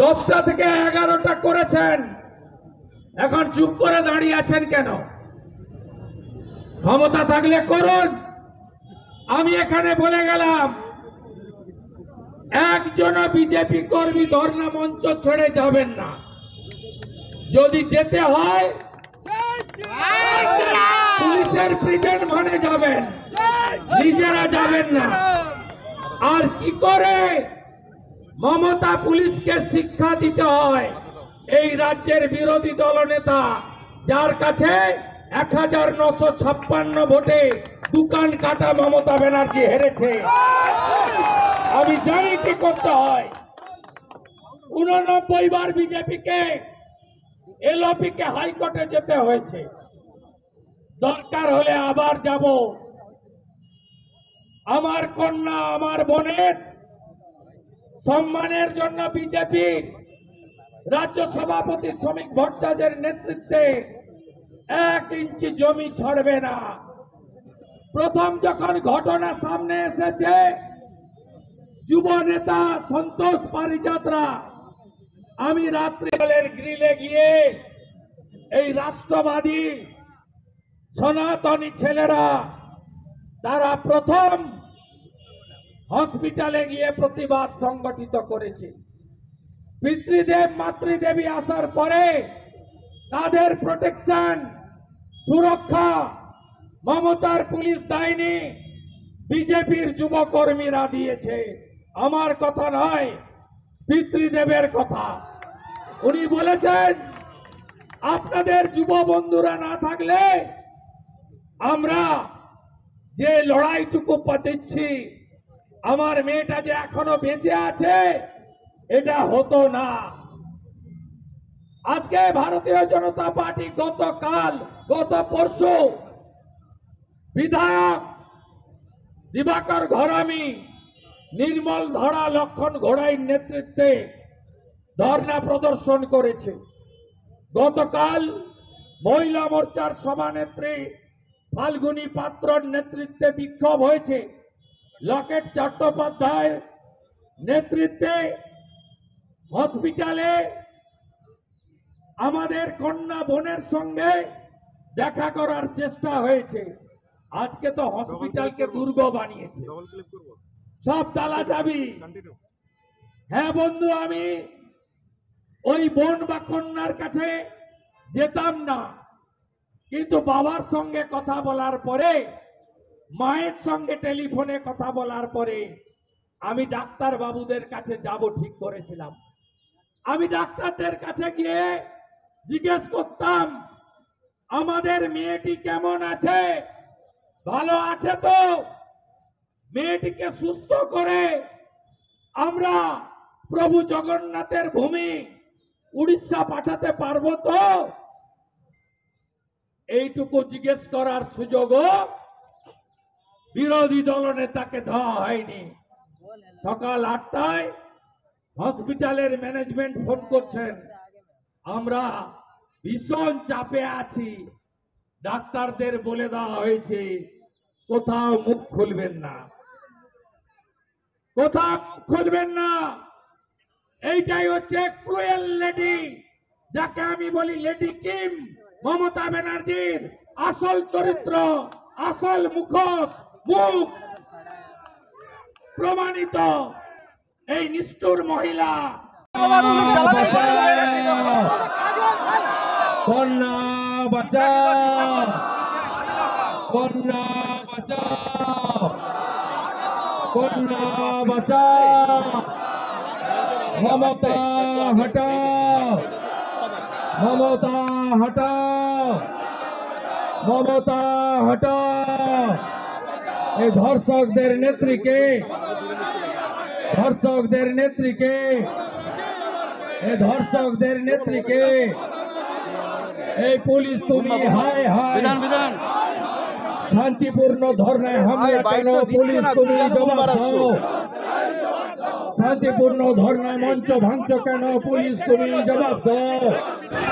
10টা থেকে 11টা করেছেন, এখন চুপ করে দাঁড়িয়ে আছেন কেন? ক্ষমতা থাকলে করুন। আমি এখানে বলে গেলাম, একজন বিজেপি কর্মী ধর্ণা মঞ্চ ছেড়ে যাবেন না। যদি যেতে হয় পুলিশের প্রিজন ভ্যানে যাবেন, নিজেরা যাবেন না। আর কি করে মমতা পুলিশকে শিক্ষা দিতে হয়, এই রাজ্যের বিরোধী দলনেতা যার কাছে 1956 ভোটে দোকান কাটা মমতা ব্যানার্জি হেরেছে, আমি জানি কি করতে হয়। 89 বার বিজেপিকে এলপিকে হাইকোর্টে যেতে হয়েছে, দরকার হলে আবার যাব। আমার কন্যা আমার বোনের সম্মানের জন্য বিজেপি রাজ্য সভাপতি শ্রমিক ভট্টাচার্যের নেতৃত্বে 1 ইঞ্চি জমি ছাড়বে না। প্রথম যখন ঘটনা সামনে এসেছে, যুব নেতা সন্তোষ পারিজাতরা, আমি রাত্রিবেলার গ্রিলে গিয়ে এই রাষ্ট্রবাদী সনাতনী ছেলেরা তারা প্রথম হসপিটালে গিয়ে প্রতিবাদ সংগঠিত করেছে। পিতৃদেব মাতৃদেবী আসার পরে তাদের প্রোটেকশন সুরক্ষা মমতার পুলিশ দেয়নি, বিজেপির যুবকর্মীরা দিয়েছে। আমার কথা নয়, পিতৃদেবের কথা। উনি বলেছেন, আপনাদের যুব বন্ধুরা না থাকলে আমরা যে লড়াইটুকু দিচ্ছি, আমার মেয়েটা যে এখনো বেঁচে আছে, এটা হতো না। আজকে ভারতীয় জনতা পার্টি গত পরশু বিধায়ক দিবাকর ঘরামি, নির্মল ধরা, লক্ষণ ঘোড়াইয়ের নেতৃত্বে ধর্ণা প্রদর্শন করেছে। গতকাল মহিলা মোর্চার সভানেত্রী ফাল্গুনী পাত্রর নেতৃত্বে বিক্ষোভ হয়েছে। লকেট চট্টোপাধ্যায়ের নেতৃত্বে হসপিটালে আমাদের কন্যা বোনের সঙ্গে দেখা করার চেষ্টা হয়েছে। আজকে তো হসপিটালকে দুর্গ বানিয়েছে, সব তালা চাবি। হ্যাঁ বন্ধু, আমি ওই বোন বা কন্যার কাছে যেতাম না, কিন্তু বাবার সঙ্গে কথা বলার পরে, মায়ের সঙ্গে টেলিফোনে কথা বলার পরে আমি ডাক্তার বাবুদের কাছে যাব ঠিক করেছিলাম। আমি ডাক্তারদের কাছে গিয়ে জিজ্ঞেস করতাম, আমাদের মেয়েটি কেমন আছে, ভালো আছে তো? মেয়েটিকে সুস্থ করে আমরা প্রভু জগন্নাথের ভূমি উড়িষ্যা পাঠাতে পারবো তো? এইটুকু জিজ্ঞেস করার সুযোগও বিরোধী দলনেতাকে দেওয়া হয়নি। সকাল 8টায় হসপিটালের ম্যানেজমেন্ট ফোন করছেন, আমরা ভীষণ চাপে আছি, ডাক্তারদের বলে দেওয়া হয়েছে কোথাও মুখ খুলবেন না, কোথাও মুখ খুলবেন না। এইটাই হচ্ছে ক্রুয়েল লেডি, যাকে আমি বলি লেডি কিম, মমতা ব্যানার্জির আসল চরিত্র, আসল মুখ প্রমাণিত এই নিষ্ঠুর মহিলা। কন্যা বাঁচাও, কন্যা বাঁচাও, কন্যা বাঁচাও, মমতা হটাও, মমতা হটাও, মমতা হটাও। এই ধর্ষকদের নেত্রীকে, ধর্ষকদের নেত্রীকে, এই ধর্ষকদের নেত্রীকে, এই পুলিশ তুমি হায় হায়, শান্তিপূর্ণ ধর্নায় হামলা কেন? পুলিশ তুমি জবাব দাও। শান্তিপূর্ণ ধর্নায় মঞ্চ ভাঙছ কেন? পুলিশ তুমি জবাব দাও।